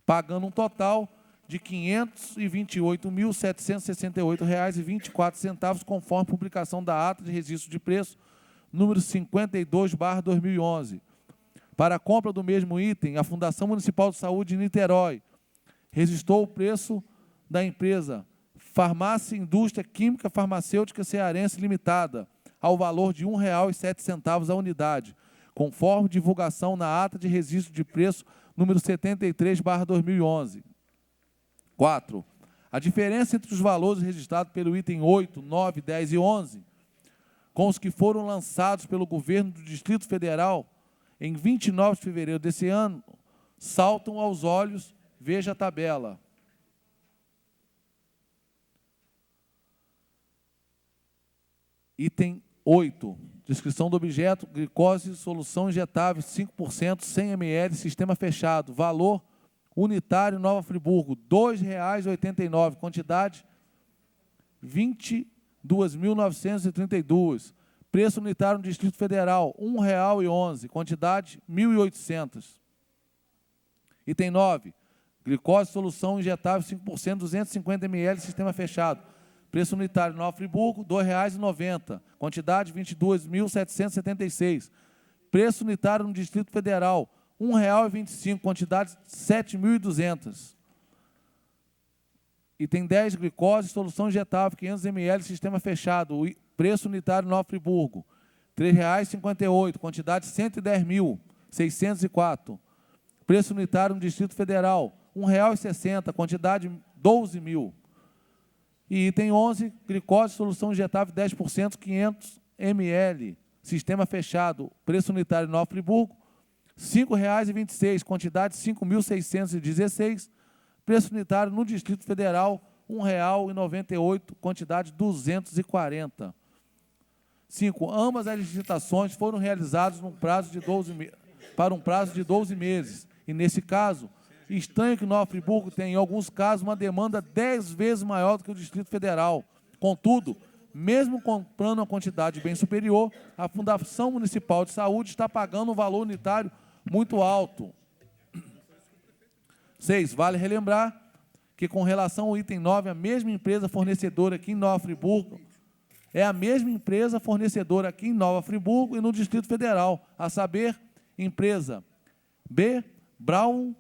pagando um total de R$ 528.768,24, conforme publicação da ata de registro de preço número 52/2011. Para a compra do mesmo item, a Fundação Municipal de Saúde de Niterói registrou o preço da empresa Farmácia Indústria Química Farmacêutica Cearense Limitada, ao valor de R$ 1,07 a unidade, conforme divulgação na ata de registro de preço número 73/2011. 4. A diferença entre os valores registrados pelo item 8, 9, 10 e 11, com os que foram lançados pelo governo do Distrito Federal em 29 de fevereiro desse ano, saltam aos olhos, veja a tabela. Item 8, descrição do objeto, glicose, solução injetável, 5%, 100 ml, sistema fechado, valor unitário Nova Friburgo, R$ 2,89, quantidade 22.932, preço unitário no Distrito Federal, R$ 1,11, quantidade 1.800. Item 9, glicose, solução injetável, 5%, 250 ml, sistema fechado, preço unitário Nova Friburgo, R$ 2,90, quantidade 22.776, preço unitário no Distrito Federal, R$ 1,25, quantidade 7.200. Item 10, glicose, solução injetável, 500 ml, sistema fechado, preço unitário Nova Friburgo, R$ 3,58, quantidade 110.604. Preço unitário no Distrito Federal, R$ 1,60, quantidade 12.000. E item 11, glicose, solução injetável 10%, 500 ml, sistema fechado, preço unitário Nova Friburgo, R$ 5,26, quantidade 5.616, preço unitário no Distrito Federal, R$ 1,98, quantidade 240. 5. Ambas as licitações foram realizadas para um prazo de 12 meses. E, nesse caso, estranho que Nova Friburgo tem, em alguns casos, uma demanda 10 vezes maior do que o Distrito Federal. Contudo, mesmo comprando uma quantidade bem superior, a Fundação Municipal de Saúde está pagando um valor unitário muito alto. 6. Vale relembrar que, com relação ao item 9, a mesma empresa fornecedora aqui em Nova Friburgo é a mesma empresa fornecedora aqui em Nova Friburgo e no Distrito Federal, a saber, empresa B. Brown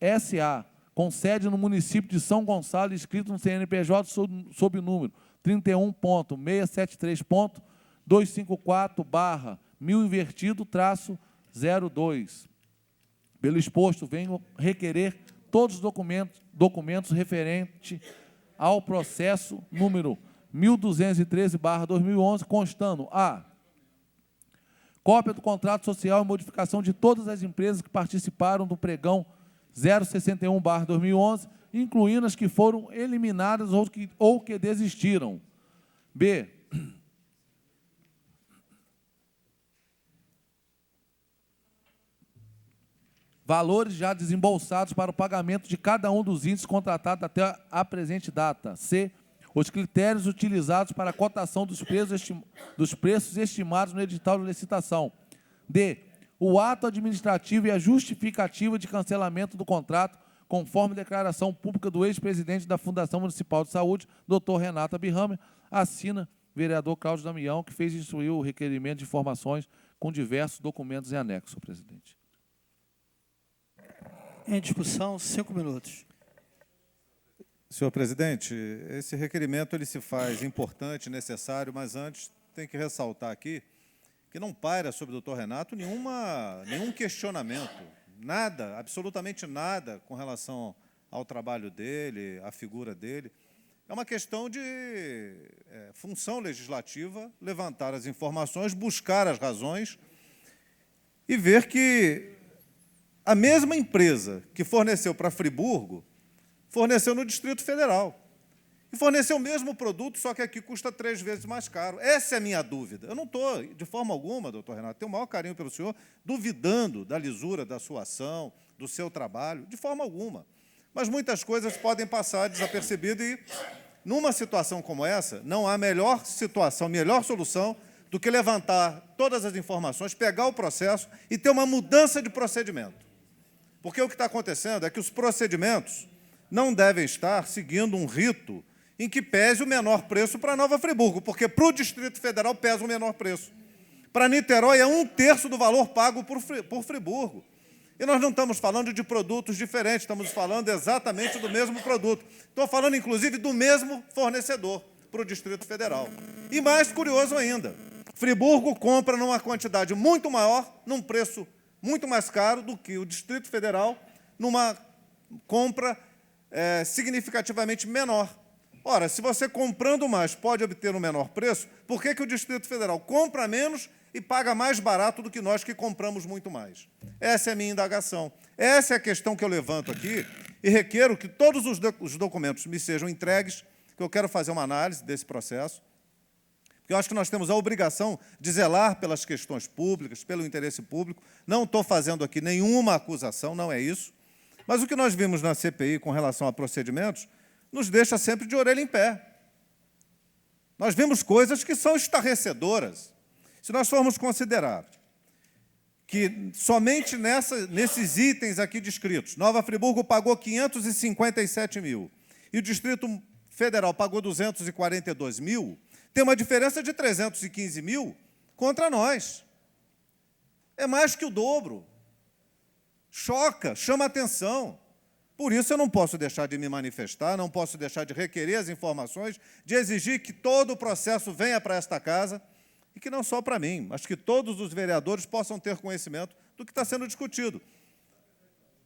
S.A., com sede no município de São Gonçalo, inscrito no CNPJ sob o número 31.673.254/1000-02. Pelo exposto, venho requerer todos os documentos referentes ao processo número 1213/2011, constando a cópia do contrato social e modificação de todas as empresas que participaram do pregão 061/2011, incluindo as que foram eliminadas ou que desistiram. B. Valores já desembolsados para o pagamento de cada um dos índices contratados até a presente data. C. Os critérios utilizados para a cotação dos preços estimados no edital de licitação. D. O ato administrativo e a justificativa de cancelamento do contrato, conforme declaração pública do ex-presidente da Fundação Municipal de Saúde, Dr. Renato Abirrahmer, assina vereador Cláudio Damião, que fez instruir o requerimento de informações com diversos documentos em anexo, presidente. Em discussão, 5 minutos. Senhor presidente, esse requerimento ele se faz importante, necessário, mas antes tem que ressaltar aqui que não paira sobre o doutor Renato nenhum questionamento, nada, absolutamente nada com relação ao trabalho dele, à figura dele. É uma questão de função legislativa, levantar as informações, buscar as razões e ver que a mesma empresa que forneceu para Friburgo forneceu no Distrito Federal. E forneceu o mesmo produto, só que aqui custa 3 vezes mais caro. Essa é a minha dúvida. Eu não estou, de forma alguma, doutor Renato, tenho o maior carinho pelo senhor, duvidando da lisura da sua ação, do seu trabalho, de forma alguma. Mas muitas coisas podem passar desapercebidas e, numa situação como essa, não há melhor situação, melhor solução do que levantar todas as informações, pegar o processo e ter uma mudança de procedimento. Porque o que está acontecendo é que os procedimentos não devem estar seguindo um rito em que pese o menor preço para Nova Friburgo, porque para o Distrito Federal pesa o menor preço. Para Niterói é 1/3 do valor pago por Friburgo. E nós não estamos falando de produtos diferentes, estamos falando exatamente do mesmo produto. Estou falando, inclusive, do mesmo fornecedor para o Distrito Federal. E mais curioso ainda, Friburgo compra numa quantidade muito maior, num preço muito mais caro do que o Distrito Federal, numa compra significativamente menor. Ora, se você comprando mais pode obter um menor preço, por que o Distrito Federal compra menos e paga mais barato do que nós que compramos muito mais? Essa é a minha indagação. Essa é a questão que eu levanto aqui e requeiro que todos os documentos me sejam entregues, que eu quero fazer uma análise desse processo, porque eu acho que nós temos a obrigação de zelar pelas questões públicas, pelo interesse público. Não estou fazendo aqui nenhuma acusação, não é isso. Mas o que nós vimos na CPI com relação a procedimentos nos deixa sempre de orelha em pé. Nós vimos coisas que são estarrecedoras. Se nós formos considerar que somente nesses itens aqui descritos, Nova Friburgo pagou 557 mil e o Distrito Federal pagou 242 mil, tem uma diferença de 315 mil contra nós. É mais que o dobro. Choca, chama atenção. Por isso eu não posso deixar de me manifestar, não posso deixar de requerer as informações, de exigir que todo o processo venha para esta casa, e que não só para mim, mas que todos os vereadores possam ter conhecimento do que está sendo discutido.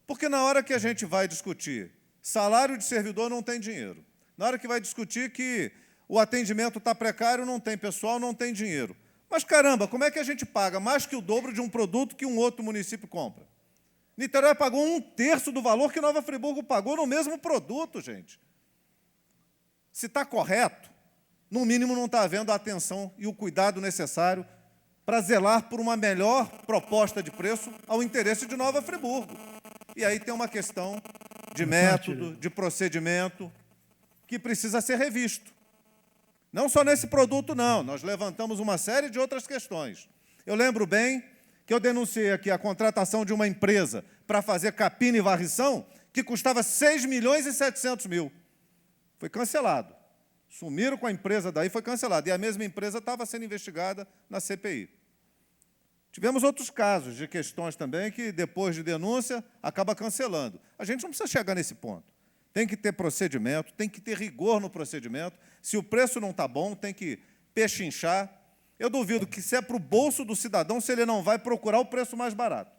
Porque na hora que a gente vai discutir salário de servidor, não tem dinheiro. Na hora que vai discutir que o atendimento está precário, não tem pessoal, não tem dinheiro. Mas, caramba, como é que a gente paga mais que o dobro de um produto que um outro município compra? Niterói pagou 1/3 do valor que Nova Friburgo pagou no mesmo produto, gente. Se está correto, no mínimo não está havendo a atenção e o cuidado necessário para zelar por uma melhor proposta de preço ao interesse de Nova Friburgo. E aí tem uma questão de método, de procedimento, que precisa ser revisto. Não só nesse produto, não. Nós levantamos uma série de outras questões. Eu lembro bem que eu denunciei aqui a contratação de uma empresa para fazer capina e varrição, que custava 6 milhões e 700 mil. Foi cancelado. Sumiram com a empresa daí, foi cancelado. E a mesma empresa estava sendo investigada na CPI. Tivemos outros casos de questões também que, depois de denúncia, acaba cancelando. A gente não precisa chegar nesse ponto. Tem que ter procedimento, tem que ter rigor no procedimento. Se o preço não está bom, tem que pechinchar. Eu duvido que, se é para o bolso do cidadão, se ele não vai procurar o preço mais barato.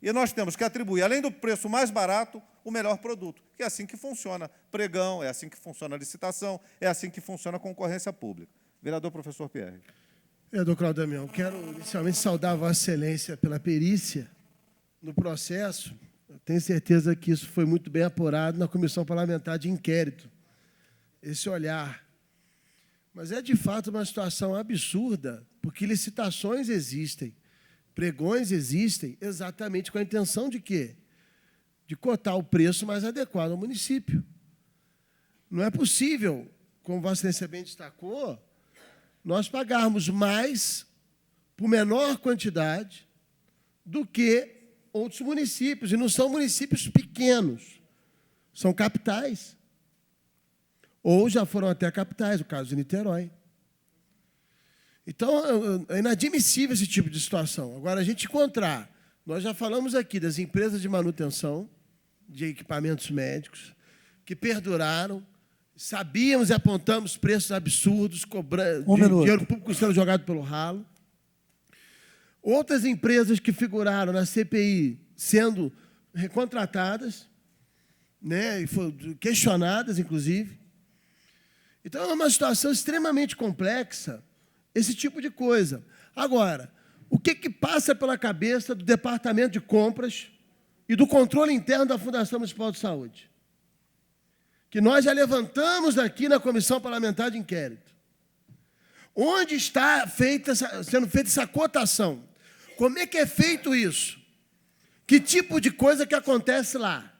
E nós temos que atribuir, além do preço mais barato, o melhor produto. Que é assim que funciona pregão, é assim que funciona a licitação, é assim que funciona a concorrência pública. Vereador professor Pierre. Vereador Cláudio Damião, quero inicialmente saudar a Vossa Excelência pela perícia no processo. Eu tenho certeza que isso foi muito bem apurado na Comissão Parlamentar de Inquérito, esse olhar. Mas é, de fato, uma situação absurda, porque licitações existem, pregões existem, exatamente com a intenção de quê? De cotar o preço mais adequado ao município. Não é possível, como Vossa Excelência bem destacou, nós pagarmos mais por menor quantidade do que outros municípios, e não são municípios pequenos, são capitais. Ou já foram até capitais, o caso de Niterói. Então, é inadmissível esse tipo de situação. Agora, a gente encontrar, nós já falamos aqui das empresas de manutenção de equipamentos médicos, que perduraram, sabíamos e apontamos preços absurdos, cobrando dinheiro público sendo jogado pelo ralo. Outras empresas que figuraram na CPI sendo recontratadas, né, e foram questionadas, inclusive. Então, é uma situação extremamente complexa, esse tipo de coisa. Agora, o que passa pela cabeça do Departamento de Compras e do controle interno da Fundação Municipal de Saúde? Que nós já levantamos aqui na Comissão Parlamentar de Inquérito. Onde está sendo feita essa cotação? Como é que é feito isso? Que tipo de coisa que acontece lá?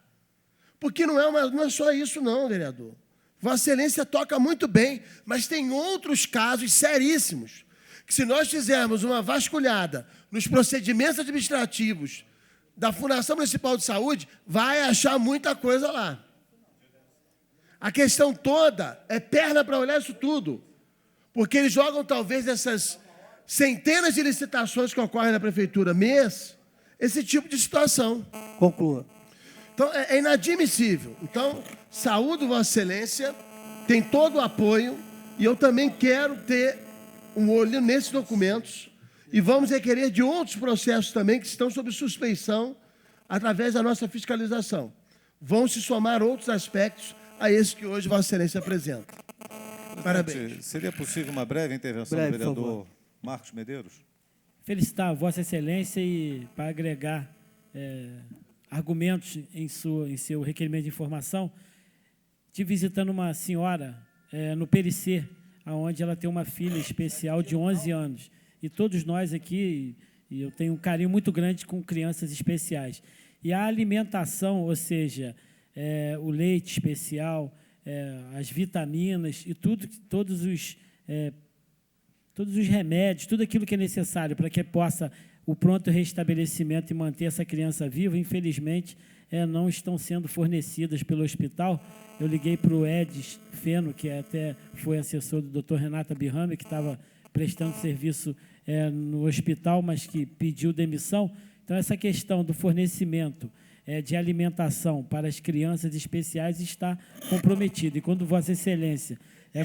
Porque não é só isso não, vereador. Vossa Excelência toca muito bem, mas tem outros casos seríssimos, que se nós fizermos uma vasculhada nos procedimentos administrativos da Fundação Municipal de Saúde, vai achar muita coisa lá. A questão toda é perna para olhar isso tudo, porque eles jogam talvez essas centenas de licitações que ocorrem na prefeitura mês, esse tipo de situação. Conclua. Então, é inadmissível. Então, saúdo Vossa Excelência, tem todo o apoio, e eu também quero ter um olho nesses documentos, e vamos requerer de outros processos também que estão sob suspeição, através da nossa fiscalização. Vão se somar outros aspectos a esse que hoje Vossa Excelência apresenta. Parabéns. Seria possível uma breve intervenção Breve, do por vereador Marcos Medeiros? Felicitar Vossa Excelência e para agregar argumentos em seu requerimento de informação, estive visitando uma senhora no Pericê, onde ela tem uma filha especial de 11 anos. E todos nós aqui, e eu tenho um carinho muito grande com crianças especiais. E a alimentação, ou seja, o leite especial, as vitaminas e todos os remédios, tudo aquilo que é necessário para que possa o pronto restabelecimento e manter essa criança viva, infelizmente, não estão sendo fornecidas pelo hospital. Eu liguei para o Edis Feno, que até foi assessor do Dr. Renata Birrame, que estava prestando serviço no hospital, mas que pediu demissão. Então, essa questão do fornecimento de alimentação para as crianças especiais está comprometida. E quando Vossa Excelência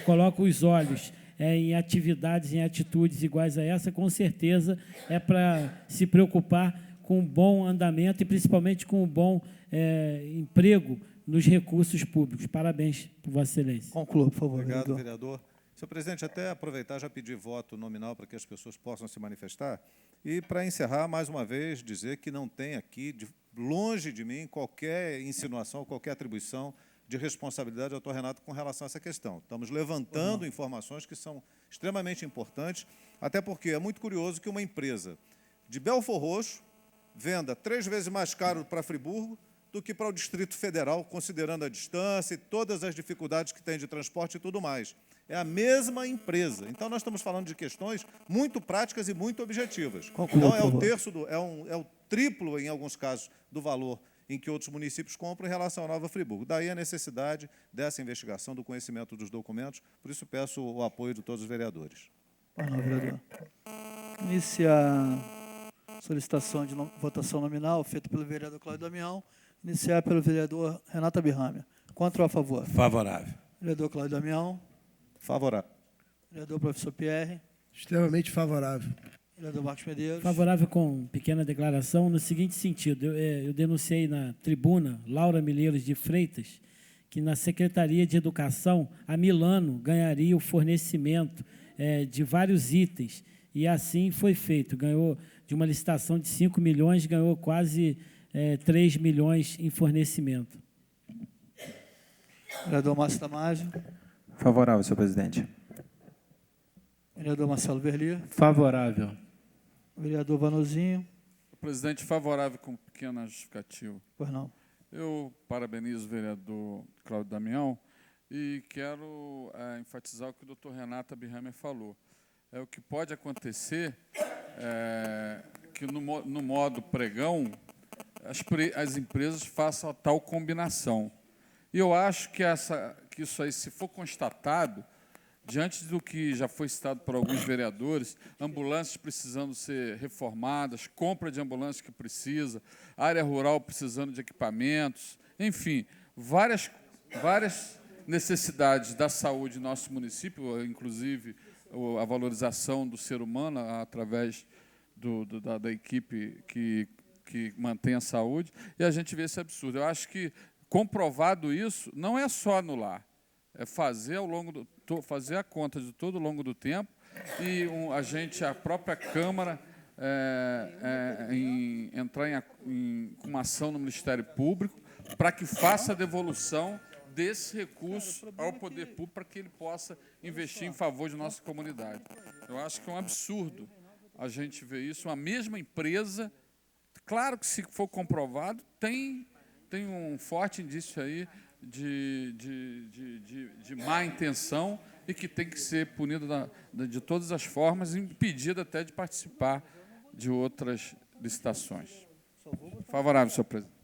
coloca os olhos em atividades, em atitudes iguais a essa, com certeza é para se preocupar com um bom andamento e principalmente com um bom emprego nos recursos públicos. Parabéns, Vossa Excelência. Conclua, por favor. Obrigado, vereador. Senhor presidente, até aproveitar, já pedir voto nominal para que as pessoas possam se manifestar. E, para encerrar, mais uma vez, dizer que não tem aqui, longe de mim, qualquer insinuação, qualquer atribuição de responsabilidade ao Dr. Renato com relação a essa questão. Estamos levantando informações que são extremamente importantes, até porque é muito curioso que uma empresa de Belford Roxo venda 3 vezes mais caro para Friburgo do que para o Distrito Federal, considerando a distância e todas as dificuldades que tem de transporte e tudo mais. É a mesma empresa. Então, nós estamos falando de questões muito práticas e muito objetivas. Então, é o terço, é o triplo, em alguns casos, do valor em que outros municípios compram em relação à Nova Friburgo. Daí a necessidade dessa investigação, do conhecimento dos documentos. Por isso, peço o apoio de todos os vereadores. Vereador. Inicia a solicitação de votação nominal, feita pelo vereador Cláudio Damião, iniciar pelo vereador Renata Birrame. Contra ou a favor? Favorável. Vereador Cláudio Damião. Favorável. Vereador professor Pierre. Extremamente favorável. Vereador Marcos Medeiros. Favorável com pequena declaração, no seguinte sentido, eu denunciei na tribuna Laura Milheiros de Freitas, que na Secretaria de Educação, a Milano ganharia o fornecimento de vários itens, e assim foi feito. Ganhou de uma licitação de 5 milhões, ganhou quase 3 milhões em fornecimento. Vereador Márcio Damasio. Favorável, senhor presidente. Vereador Marcelo Verli. Favorável. Vereador Vanozinho. Presidente, favorável com pequena justificativa. Pois não. Eu parabenizo o vereador Cláudio Damião e quero enfatizar o que o doutor Renata Birrame falou. O que pode acontecer que no modo pregão as empresas façam a tal combinação. E eu acho que isso aí, se for constatado, diante do que já foi citado por alguns vereadores, ambulâncias precisando ser reformadas, compra de ambulâncias que precisa, área rural precisando de equipamentos, enfim, várias necessidades da saúde do nosso município, inclusive a valorização do ser humano através da equipe que mantém a saúde, e a gente vê esse absurdo. Eu acho que, comprovado isso, não é só anular, é fazer fazer a conta de todo ao longo do tempo e a própria Câmara entrar com uma ação no Ministério Público para que faça a devolução desse recurso ao poder público para que ele possa investir em favor de nossa comunidade. Eu acho que é um absurdo a gente ver isso, uma mesma empresa, claro que se for comprovado, tem um forte indício aí de má intenção e que tem que ser punido de todas as formas e impedido até de participar de outras licitações. Favorável, senhor presidente.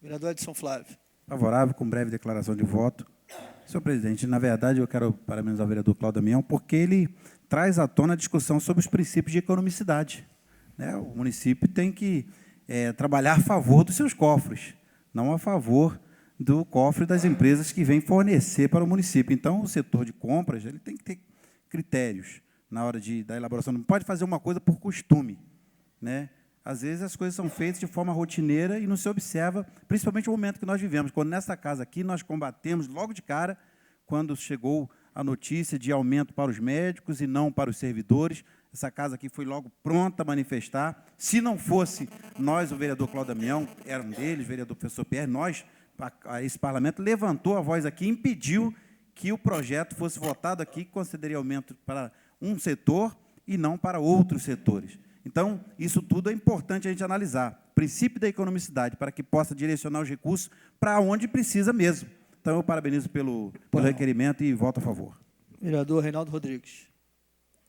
Vereador Edson Flávio. Favorável, com breve declaração de voto. Senhor presidente, na verdade, eu quero parabenizar o vereador Cláudio Damião, porque ele traz à tona a discussão sobre os princípios de economicidade. O município tem que trabalhar a favor dos seus cofres, não a favor do cofre das empresas que vêm fornecer para o município. Então, o setor de compras ele tem que ter critérios na hora da elaboração. Não pode fazer uma coisa por costume. Às vezes as coisas são feitas de forma rotineira e não se observa, principalmente o momento que nós vivemos. Quando nessa casa aqui nós combatemos logo de cara, quando chegou a notícia de aumento para os médicos e não para os servidores, essa casa aqui foi logo pronta a manifestar. Se não fosse nós, o vereador Cláudio Damião, era um deles, o vereador professor Pierre, nós, esse parlamento, levantou a voz aqui e impediu que o projeto fosse votado aqui, que concederia aumento para um setor e não para outros setores. Então, isso tudo é importante a gente analisar. Princípio da economicidade, para que possa direcionar os recursos para onde precisa mesmo. Então, eu parabenizo pelo requerimento e voto a favor. Vereador Reinaldo Rodrigues.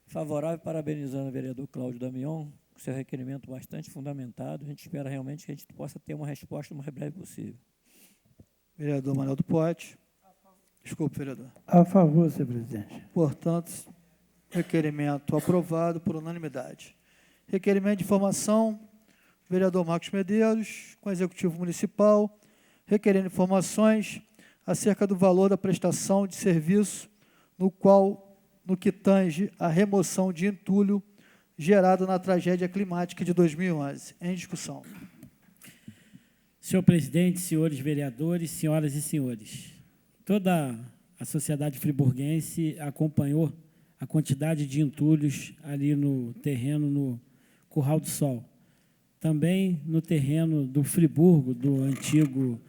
Favorável, parabenizando o vereador Cláudio Damião, com seu requerimento bastante fundamentado. A gente espera realmente que a gente possa ter uma resposta o mais breve possível. Vereador Manuel do Pote. Desculpe, vereador. A favor, senhor presidente. Portanto, requerimento aprovado por unanimidade. Requerimento de informação, vereador Marcos Medeiros, com o Executivo Municipal, requerendo informações acerca do valor da prestação de serviço, no que tange a remoção de entulho gerado na tragédia climática de 2011. Em discussão. Senhor presidente, senhores vereadores, senhoras e senhores, toda a sociedade friburguense acompanhou a quantidade de entulhos ali no terreno, no Curral do Sol. Também no terreno do Friburgo, do antigo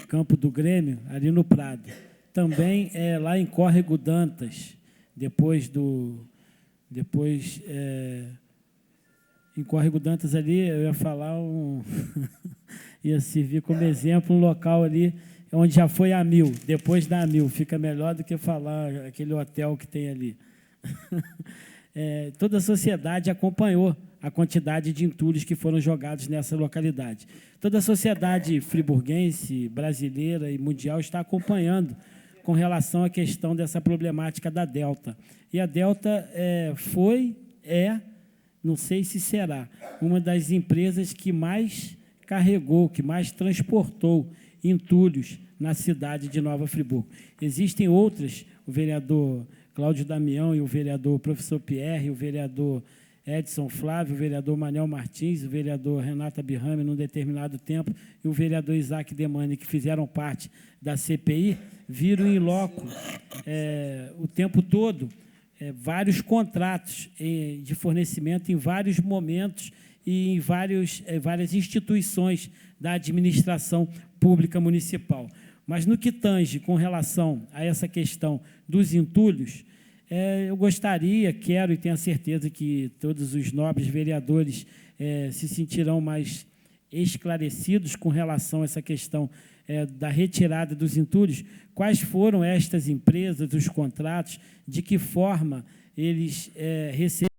campo do Grêmio, ali no Prado. Também lá em Córrego Dantas, em Córrego Dantas ali, eu ia falar ia servir como exemplo um local ali onde já foi a Mil, depois da Mil, fica melhor do que falar aquele hotel que tem ali. Toda a sociedade acompanhou a quantidade de entulhos que foram jogados nessa localidade. Toda a sociedade friburguense, brasileira e mundial está acompanhando com relação à questão dessa problemática da Delta. E a Delta não sei se será, uma das empresas que mais carregou, que mais transportou entulhos na cidade de Nova Friburgo. Existem outras, o vereador Cláudio Damião e o vereador professor Pierre, o vereador Edson Flávio, o vereador Manel Martins, o vereador Renata Birrame, num determinado tempo, e o vereador Isaac Demani, que fizeram parte da CPI, viram em loco o tempo todo vários contratos de fornecimento em vários momentos e em várias instituições da administração pública municipal. Mas no que tange com relação a essa questão dos entulhos, eu gostaria, quero e tenho a certeza que todos os nobres vereadores se sentirão mais esclarecidos com relação a essa questão da retirada dos entulhos, quais foram estas empresas, os contratos, de que forma eles receberam